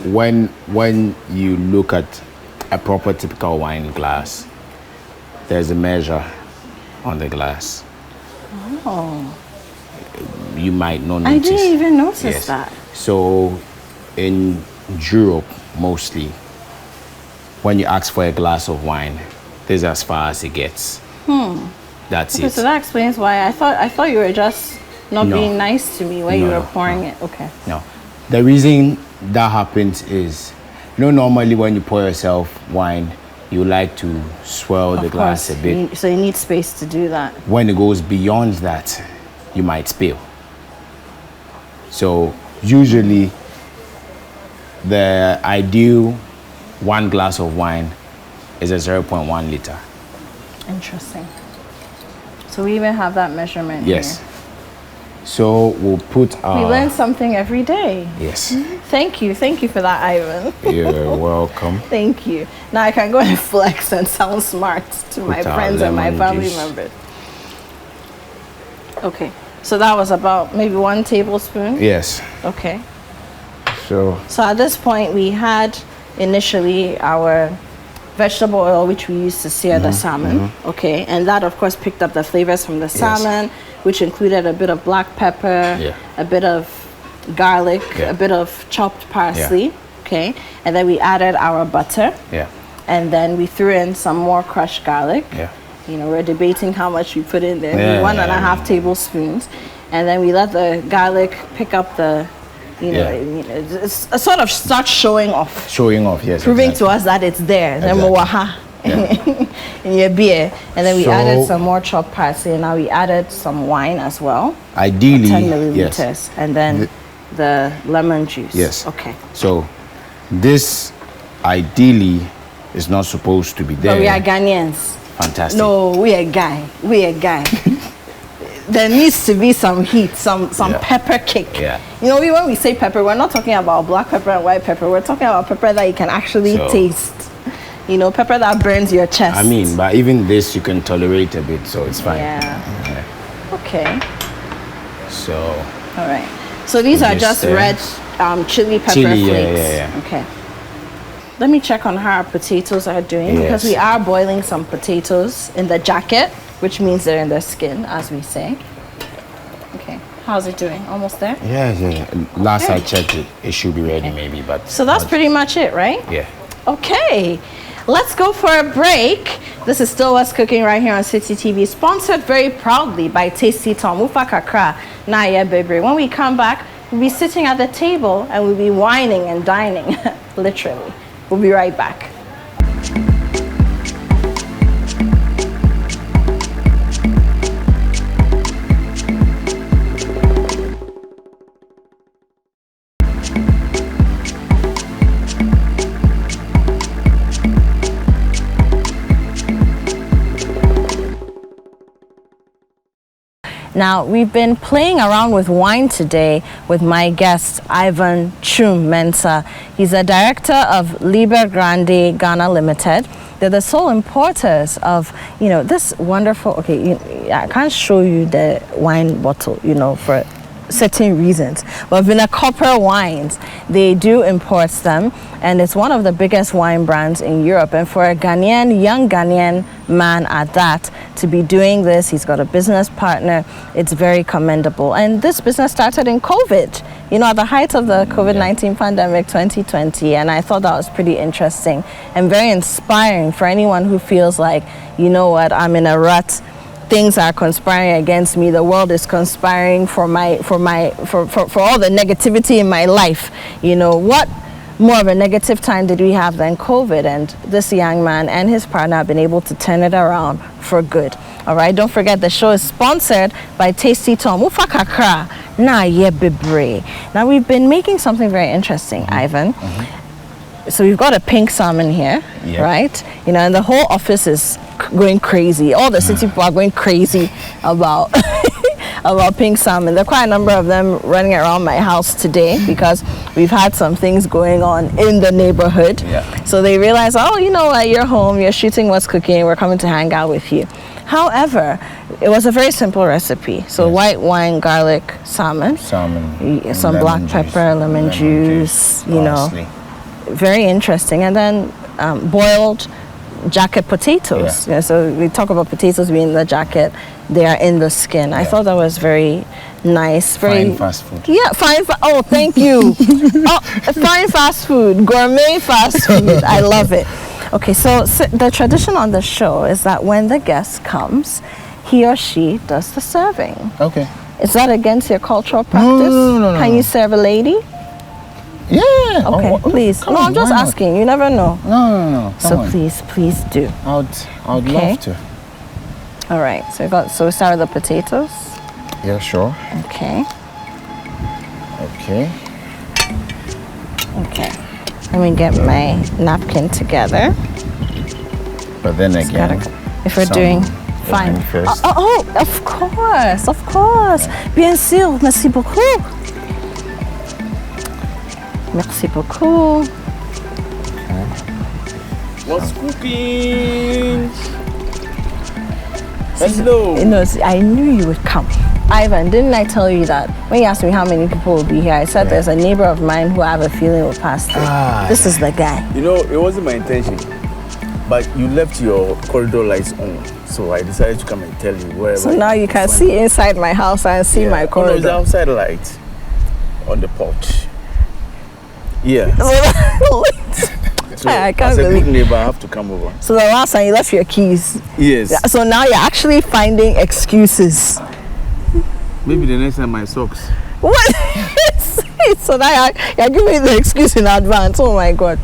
Speaker 2: when you look at a proper typical wine glass, there's a measure on the glass.
Speaker 1: Oh,
Speaker 2: You might not
Speaker 1: I
Speaker 2: notice.
Speaker 1: didn't even notice
Speaker 2: Yes.
Speaker 1: that.
Speaker 2: So, in Europe, mostly, when you ask for a glass of wine, this is as far as it gets. That's
Speaker 1: Okay,
Speaker 2: it.
Speaker 1: so that explains why I thought you were just not
Speaker 2: No.
Speaker 1: being nice to me when you
Speaker 2: No,
Speaker 1: were
Speaker 2: no,
Speaker 1: pouring it. Okay.
Speaker 2: No. The reason that happens is, normally when you pour yourself wine, you like to swirl the
Speaker 1: Of
Speaker 2: glass
Speaker 1: course.
Speaker 2: a bit.
Speaker 1: So you need space to do that.
Speaker 2: When it goes beyond that, you might spill. So usually, the ideal 1 glass of wine is a 0.1 liter.
Speaker 1: Interesting. So we even have that measurement
Speaker 2: Yes.
Speaker 1: here.
Speaker 2: So we'll put
Speaker 1: We
Speaker 2: our...
Speaker 1: learn something every day.
Speaker 2: Yes.
Speaker 1: Thank you for that, Ivan.
Speaker 2: You're welcome.
Speaker 1: Thank you. Now I can go and flex and sound smart to my
Speaker 2: our
Speaker 1: friends and my
Speaker 2: lemon
Speaker 1: family
Speaker 2: juice.
Speaker 1: members. Okay, so that was about maybe 1 tablespoon.
Speaker 2: Yes.
Speaker 1: Okay.
Speaker 2: So
Speaker 1: So at this point, we had initially our vegetable oil, which we used to sear the salmon. Okay, and that of course picked up the flavors from the salmon, which included a bit of black pepper,
Speaker 2: Yeah.
Speaker 1: a bit of garlic,
Speaker 2: Yeah.
Speaker 1: a bit of chopped parsley. Okay, and then we added our butter,
Speaker 2: yeah.
Speaker 1: and then we threw in some more crushed garlic.
Speaker 2: Yeah.
Speaker 1: We're debating how much we put in there.
Speaker 2: Yeah,
Speaker 1: Maybe 1.5
Speaker 2: yeah.
Speaker 1: tablespoons, and then we let the garlic pick up the it's a sort of start showing off.
Speaker 2: Showing off, yes.
Speaker 1: Proving
Speaker 2: exactly.
Speaker 1: to us that it's there. Then in your beer. And then we added some more chopped parsley, and now we added some wine as well.
Speaker 2: Ideally,
Speaker 1: 10 milliliters.
Speaker 2: yes.
Speaker 1: And then the lemon juice.
Speaker 2: Yes.
Speaker 1: Okay.
Speaker 2: So this ideally is not supposed to be there.
Speaker 1: But we are Ghanaians.
Speaker 2: Fantastic.
Speaker 1: No, we are guy. There needs to be some heat, some pepper kick.
Speaker 2: Yeah.
Speaker 1: You know, when we say pepper, we're not talking about black pepper and white pepper. We're talking about pepper that you can actually taste. You know, pepper that burns your chest.
Speaker 2: I mean, but even this you can tolerate a bit, so it's fine.
Speaker 1: Yeah. Okay.
Speaker 2: So.
Speaker 1: All right. So these are just red chili pepper flakes.
Speaker 2: Yeah.
Speaker 1: Okay. Let me check on how our potatoes are doing because we are boiling some potatoes in the jacket, which means they're in the skin, as we say. Okay. How's it doing? Almost there?
Speaker 2: Yeah. Last I checked it should be ready maybe, but.
Speaker 1: So that's pretty much it, right?
Speaker 2: Yeah.
Speaker 1: Okay. Let's go for a break. This is Still What's Cooking right here on City TV, sponsored very proudly by Tasty Tom. Ufa kakra na ye bebre. When we come back, we'll be sitting at the table and we'll be wining and dining, literally. We'll be right back. Now, we've been playing around with wine today with my guest, Ivan Twum Mensah. He's a director of Liber Grande Ghana Limited. They're the sole importers of, this wonderful, I can't show you the wine bottle, for certain reasons. But Vina Copper Wines, they do import them, and it's one of the biggest wine brands in Europe. And for a young Ghanaian man at that, to be doing this, he's got a business partner, it's very commendable. And this business started in COVID, at the height of the COVID-19 pandemic 2020, and I thought that was pretty interesting and very inspiring for anyone who feels like, I'm in a rut. Things are conspiring against me. The world is conspiring for all the negativity in my life. What more of a negative time did we have than COVID? And this young man and his partner have been able to turn it around for good. All right, don't forget the show is sponsored by Tasty Tom. Ufa kakra na ye bebre. Now we've been making something very interesting, Ivan. So we've got a pink salmon here, right? And the whole office is going crazy. All the city people are going crazy about about pink salmon. There are quite a number of them running around my house today because we've had some things going on in the neighborhood. So they realize, you're home, you're shooting What's Cooking, we're coming to hang out with you. However, it was a very simple recipe. So white wine garlic salmon, some black pepper, lemon juice, very interesting. And then boiled jacket potatoes. So we talk about potatoes being in the jacket, they are in the skin. I thought that was very nice. Very
Speaker 2: fine fast food.
Speaker 1: Yeah, oh, thank you. Fine fast food, gourmet fast food. I love it. Okay, so the tradition on the show is that when the guest comes, he or she does the serving.
Speaker 2: Okay.
Speaker 1: Is that against your cultural practice?
Speaker 2: No.
Speaker 1: Can you serve a lady?
Speaker 2: Yeah.
Speaker 1: Okay, please. No, I'm just asking. You never know.
Speaker 2: No.
Speaker 1: So please do.
Speaker 2: I would love to.
Speaker 1: All right. So we start with the potatoes.
Speaker 2: Yeah, sure.
Speaker 1: Okay. Let me get my napkin together.
Speaker 2: But then again,
Speaker 1: if we're doing fine.
Speaker 2: First.
Speaker 1: Of course. Bien sûr. Merci beaucoup.
Speaker 3: What's cooking? Hello.
Speaker 1: I knew you would come. Ivan, didn't I tell you that when you asked me how many people will be here, I said there's a neighbor of mine who I have a feeling will pass through. This is the guy.
Speaker 3: It wasn't my intention, but you left your corridor lights on, so I decided to come and tell you wherever.
Speaker 1: So now you can see inside my house and see my corridor.
Speaker 3: No, it's outside light on the porch. Yeah.
Speaker 1: So I can't
Speaker 3: as a
Speaker 1: believe
Speaker 3: good neighbor, I have to come over.
Speaker 1: So the last time you left your keys.
Speaker 3: Yes.
Speaker 1: So now you're actually finding excuses.
Speaker 3: Maybe the next time my socks.
Speaker 1: What? So that you're giving me the excuse in advance. Oh my God.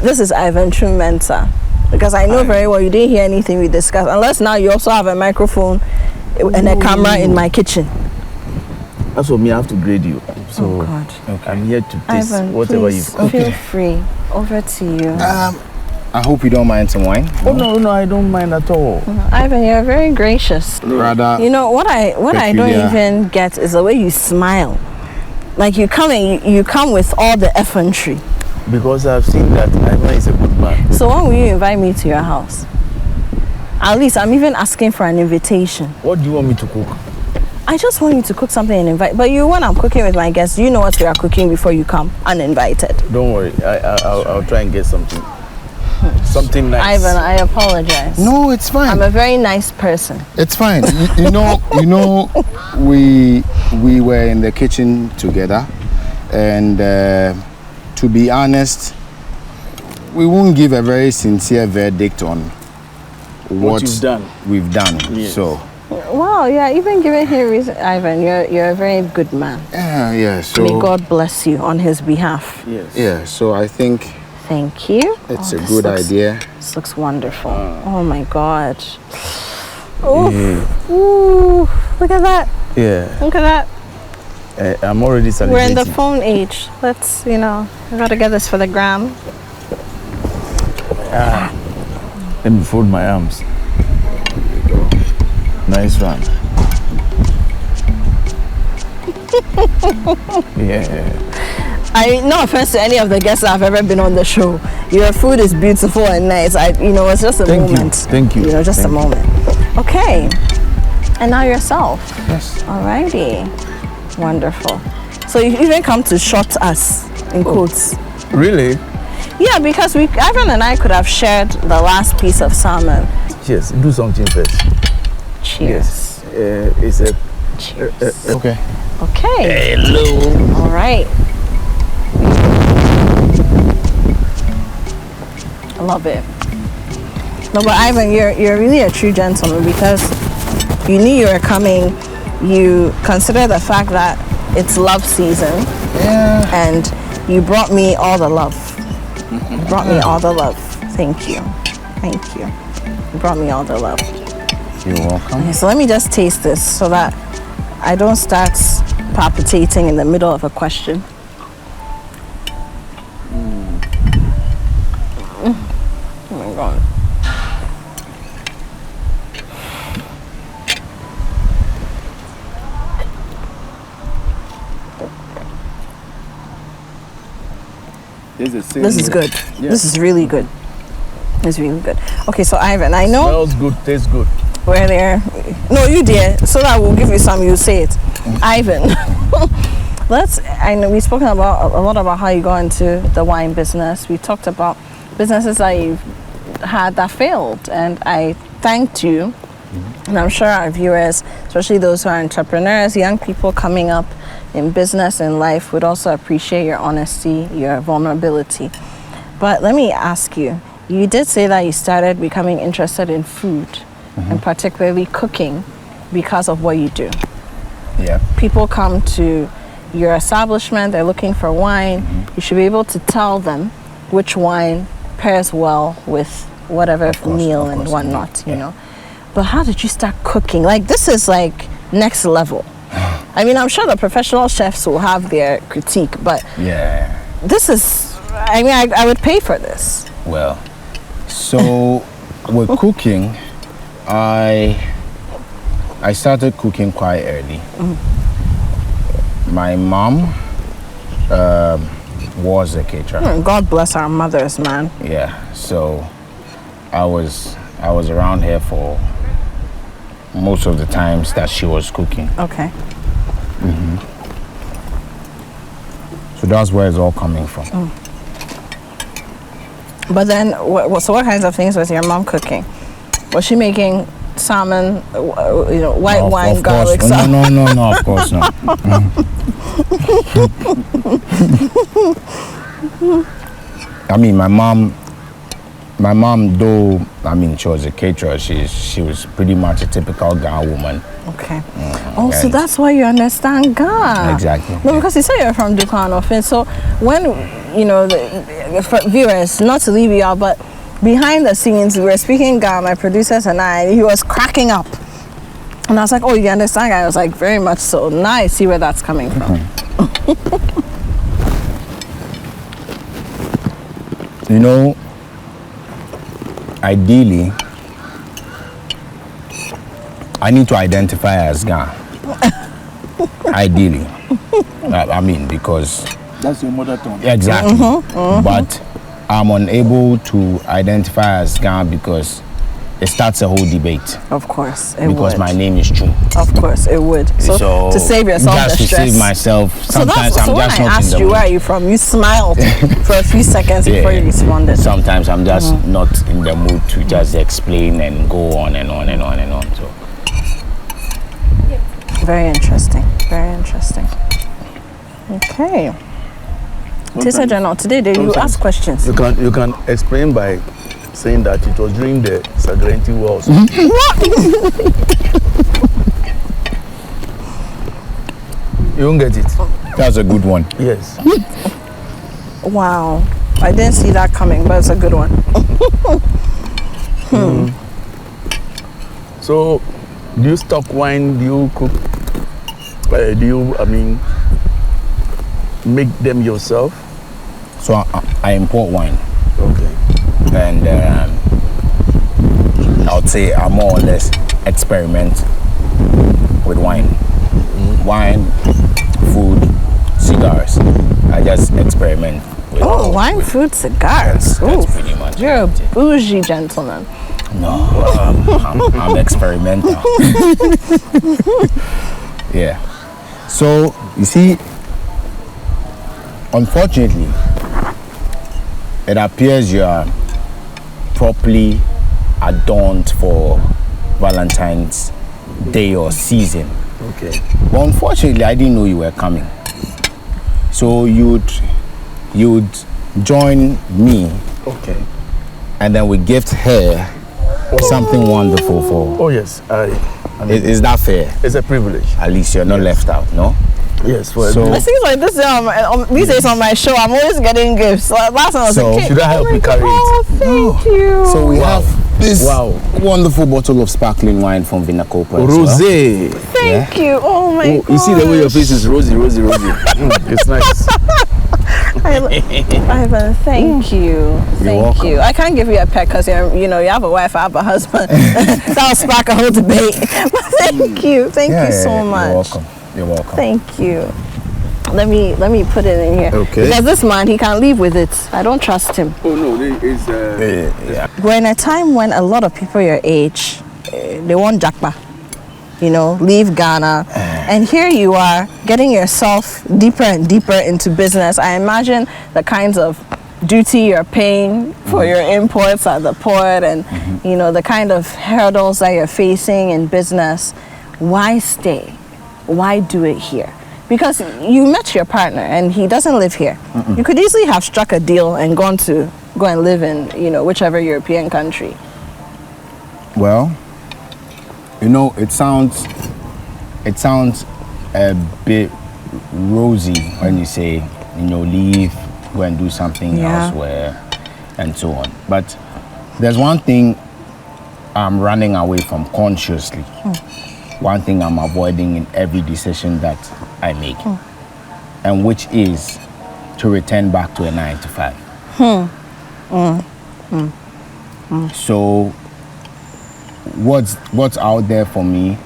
Speaker 1: This is Ivan Twum Mensah. Because I know very well you didn't hear anything we discussed. Unless now you also have a microphone and a camera in my kitchen.
Speaker 3: That's what me, I have to grade you. So I'm here to taste
Speaker 1: Ivan,
Speaker 3: whatever
Speaker 1: please,
Speaker 3: you've cooked.
Speaker 1: feel free. Over to you.
Speaker 2: I hope you don't mind some wine.
Speaker 3: Oh no, I don't mind at all.
Speaker 1: Ivan, you're very gracious.
Speaker 2: Rather,
Speaker 1: You know what I don't
Speaker 2: peculiar.
Speaker 1: even get is the way you smile. Like you come and you come with all the effrontery.
Speaker 3: Because I've seen that Ivan is a good man.
Speaker 1: So when will you invite me to your house? At least I'm even asking for an invitation.
Speaker 3: What do you want me to cook?
Speaker 1: I just want you to cook something and invite. But when I'm cooking with my guests, you know what we are cooking before you come, uninvited.
Speaker 3: Don't worry, I'll try and get something. Something nice.
Speaker 1: Ivan, I apologize.
Speaker 2: no, it's fine.
Speaker 1: I'm a very nice person.
Speaker 2: It's fine. You know, we were in the kitchen together, and to be honest, we won't give a very sincere verdict on what
Speaker 3: you've done.
Speaker 2: we've done.
Speaker 3: Yes.
Speaker 2: So,
Speaker 1: Wow, yeah, even giving him reason, Ivan, you're a very good man.
Speaker 2: yeah. So,
Speaker 1: May God bless you on his behalf.
Speaker 3: Yes.
Speaker 2: yeah. So I think
Speaker 1: Thank you.
Speaker 2: it's a
Speaker 1: this
Speaker 2: good
Speaker 1: looks-
Speaker 2: idea.
Speaker 1: This looks wonderful. Oh my God. Oof. Ooh, look at that.
Speaker 3: Yeah.
Speaker 1: Look at that.
Speaker 3: I'm already
Speaker 1: We're
Speaker 3: celebrating.
Speaker 1: in the phone age. Let's, we gotta get this for the gram.
Speaker 3: Let me fold my arms. Nice one. Yeah.
Speaker 1: No offense to any of the guests that have ever been on the show. Your food is beautiful and nice. It's just a
Speaker 3: Thank you.
Speaker 1: moment.
Speaker 3: Thank you.
Speaker 1: Just a
Speaker 3: Thank you.
Speaker 1: moment. Okay. And now yourself.
Speaker 2: Yes.
Speaker 1: Alrighty. Wonderful. So you even come to short us in quotes.
Speaker 3: Really?
Speaker 1: Yeah, because Ivan and I could have shared the last piece of salmon.
Speaker 3: Yes. Do something first.
Speaker 1: Cheers.
Speaker 3: Yes. It's a.
Speaker 1: Cheers.
Speaker 2: Okay.
Speaker 1: Okay.
Speaker 3: Hello.
Speaker 1: All right. I love it. No, but Ivan, you're really a true gentleman because you knew you were coming. You consider the fact that it's love season.
Speaker 2: Yeah.
Speaker 1: And you brought me all the love. You brought me all the love. Thank you. Thank you. You brought me all the love.
Speaker 2: You're welcome.
Speaker 1: Okay, so let me just taste this so that I don't start palpitating in the middle of a question. Oh my God. This is good.
Speaker 3: Yeah.
Speaker 1: This is really good. It's really good. Okay, so Ivan, I know
Speaker 3: Smells good, tastes good.
Speaker 1: we're there. No, you dear. So that we'll give you some. You say it, Ivan. I know we've spoken about a lot about how you got into the wine business. We talked about businesses that you've had that failed, and I thanked you. And I'm sure our viewers, especially those who are entrepreneurs, young people coming up in business and life, would also appreciate your honesty, your vulnerability. But let me ask you, you did say that you started becoming interested in food, and particularly cooking, because of what you do.
Speaker 2: Yeah.
Speaker 1: People come to your establishment, they're looking for wine. You should be able to tell them which wine pairs well with whatever meal and whatnot, you know. But how did you start cooking? Like, this is like next level. I mean, I'm sure the professional chefs will have their critique, but
Speaker 2: Yeah.
Speaker 1: this is, I would pay for this.
Speaker 2: Well, so with cooking, I started cooking quite early. My mom was a caterer.
Speaker 1: God bless our mothers, man.
Speaker 2: Yeah, so I was around here for most of the times that she was cooking.
Speaker 1: Okay.
Speaker 2: So that's where it's all coming from.
Speaker 1: But then, so what kinds of things was your mom cooking? Was she making salmon, white wine garlic salmon?
Speaker 2: No, of course not. I mean, my mom My mom, though, I mean, she was a caterer. She was pretty much a typical Ghana woman.
Speaker 1: Okay. So that's why you understand Ghana.
Speaker 2: Exactly.
Speaker 1: No, because you say you're from Dukwanofe. So when, for viewers, not to leave you out, but behind the scenes, we were speaking Ghana, my producers and I, he was cracking up. And I was like, oh, you understand Ghana? I was like, very much so. Now I see where that's coming from.
Speaker 2: Ideally, I need to identify as Ghana. Ideally. I mean, because...
Speaker 3: That's your mother tongue.
Speaker 2: Exactly. But I'm unable to identify as Ghana because it starts a whole debate.
Speaker 1: Of course, it
Speaker 2: because
Speaker 1: would.
Speaker 2: my name is Twum.
Speaker 1: Of course, it would. So to save yourself
Speaker 2: just
Speaker 1: the stress.
Speaker 2: to save myself, sometimes
Speaker 1: so when I asked you where are you from, you smiled for a few seconds before you responded.
Speaker 2: Sometimes I'm just not in the mood to just explain and go on and on and on and on. So.
Speaker 1: Very interesting. Very interesting. Okay. Tessa General, today you ask questions.
Speaker 3: You can explain by saying that it was during the Sagrenti Wars. You won't get it.
Speaker 2: That's a good one.
Speaker 3: Yes.
Speaker 1: Wow. I didn't see that coming, but it's a good one.
Speaker 3: So, do you stock wine? Do you cook? Do you, make them yourself?
Speaker 2: So I import wine.
Speaker 3: Okay.
Speaker 2: And I would say I more or less experiment with wine. Wine, food, cigars. I just experiment with
Speaker 1: wine, food, cigars.
Speaker 2: That's pretty much
Speaker 1: You're a bougie gentleman.
Speaker 2: No, I'm experimental. Yeah. So, you see, unfortunately, it appears you are properly adorned for Valentine's Day or season.
Speaker 3: Okay.
Speaker 2: But unfortunately, I didn't know you were coming. So you'd join me.
Speaker 3: Okay.
Speaker 2: And then we gift her something wonderful for.
Speaker 3: Oh yes,
Speaker 2: is that fair?
Speaker 3: It's a privilege.
Speaker 2: At least you're not left out, no?
Speaker 3: Yes.
Speaker 2: So
Speaker 1: it seems like this these days on my show, I'm always getting gifts. Last time I was a kid.
Speaker 3: Should I help you carry it?
Speaker 1: Oh, thank you.
Speaker 2: So we have this wonderful bottle of sparkling wine from Vinacopa.
Speaker 3: Rosé.
Speaker 1: Thank you. Oh my god.
Speaker 3: You see the way your face is rosy. It's nice.
Speaker 1: Ivan, thank you. Thank you. I can't give you a pet because you have a wife, I have a husband. That'll spark a whole debate. But thank you. Thank you so much.
Speaker 2: You're welcome. You're welcome.
Speaker 1: Thank you. Let me put it in here.
Speaker 3: Okay.
Speaker 1: Because this man, he can leave with it. I don't trust him.
Speaker 3: Oh no, it's
Speaker 1: We're in a time when a lot of people your age, they want jackpot. Leave Ghana. And here you are getting yourself deeper and deeper into business. I imagine the kinds of duty you're paying for your imports at the port and, the kind of hurdles that you're facing in business. Why stay? Why do it here? Because you met your partner and he doesn't live here. You could easily have struck a deal and go and live in, whichever European country.
Speaker 2: Well, it sounds a bit rosy when you say, leave, go and do something elsewhere, and so on. But there's one thing I'm running away from consciously. One thing I'm avoiding in every decision that I make, and which is to return back to a 9 to 5. So what's out there for me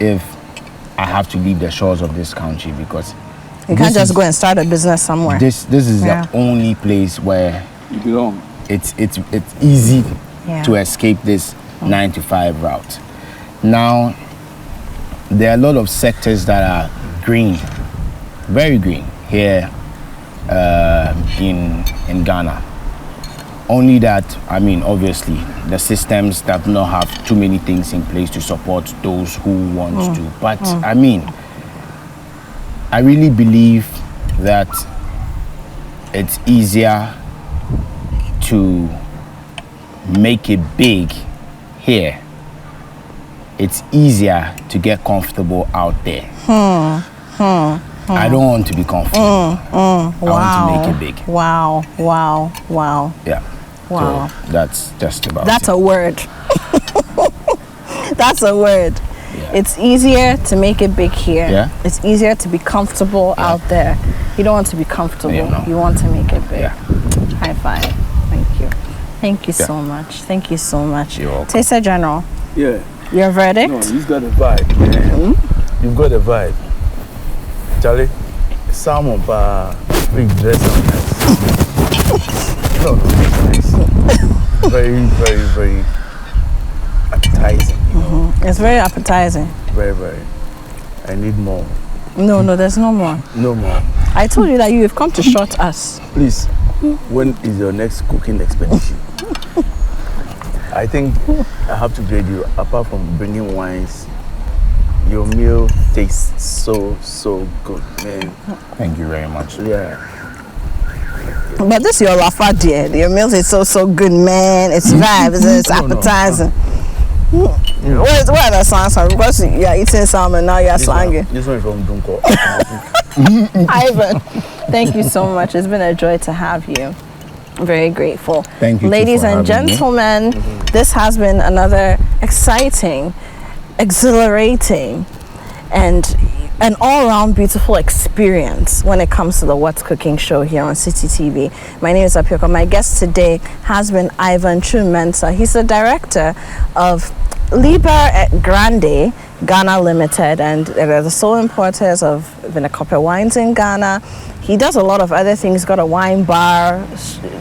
Speaker 2: if I have to leave the shores of this country? Because
Speaker 1: you can't just go and start a business somewhere.
Speaker 2: This is the only place where
Speaker 3: you belong.
Speaker 2: It's easy to escape this 9 to 5 route. Now, there are a lot of sectors that are green, very green here in Ghana. Only that, obviously, the systems that not have too many things in place to support those who want to. But I really believe that it's easier to make it big here, it's easier to get comfortable out there. I don't want to be comfortable. I want to make it big.
Speaker 1: Wow.
Speaker 2: Yeah.
Speaker 1: Wow.
Speaker 2: So that's just about
Speaker 1: That's
Speaker 2: it.
Speaker 1: a word. That's a word.
Speaker 2: Yeah.
Speaker 1: It's easier to make it big here.
Speaker 2: Yeah.
Speaker 1: It's easier to be comfortable out there. You don't want to be comfortable.
Speaker 2: Yeah, no.
Speaker 1: You want to make it big.
Speaker 2: Yeah.
Speaker 1: High five. Thank you. Thank you
Speaker 2: Yeah.
Speaker 1: so much. Thank you so much.
Speaker 2: You're welcome.
Speaker 1: Taster General,
Speaker 3: Yeah.
Speaker 1: your verdict?
Speaker 3: No, you've got a vibe, man. You've got a vibe. Charlie, salmon bar, big dress on nice. No, it's nice. Very appetizing. You know?
Speaker 1: It's very appetizing.
Speaker 3: Very. I need more.
Speaker 1: No, there's no more.
Speaker 3: No more.
Speaker 1: I told you that you have come to short us.
Speaker 3: Please, when is your next cooking expedition? I think I have to grade you. Apart from bringing wines, your meal tastes so good, man.
Speaker 2: Thank you very much.
Speaker 3: Yeah.
Speaker 1: But this your lafa dear. Your meal is so good, man. It's vibes. It's
Speaker 3: No, no.
Speaker 1: appetizing. Where are the songs from? Because you are eating salmon now, you are slanging.
Speaker 3: This one is from Dunko.
Speaker 1: Ivan, thank you so much. It's been a joy to have you. Very grateful.
Speaker 2: Thank you too
Speaker 1: Ladies
Speaker 2: for
Speaker 1: and
Speaker 2: having me.
Speaker 1: gentlemen, this has been another exciting, exhilarating, and an all-around beautiful experience when it comes to the What's Cooking show here on City TV. My name is Apioko. My guest today has been Ivan Twum Mensah. He's the director of Liber Grande Ghana Limited, and they're the sole importers of Vinacope wines in Ghana. He does a lot of other things. He's got a wine bar,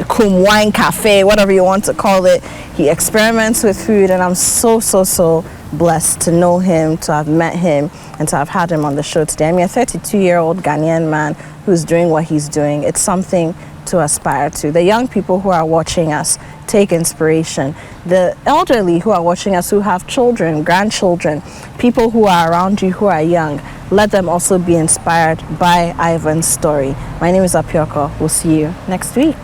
Speaker 1: Kum Wine Cafe, whatever you want to call it. He experiments with food, and I'm so blessed to know him, to have met him, and to have had him on the show today. I'm a 32-year-old Ghanaian man who's doing what he's doing. It's something to aspire to. The young people who are watching us, take inspiration. The elderly who are watching us, who have children, grandchildren, people who are around you who are young, let them also be inspired by Ivan's story. My name is Apioko. We'll see you next week.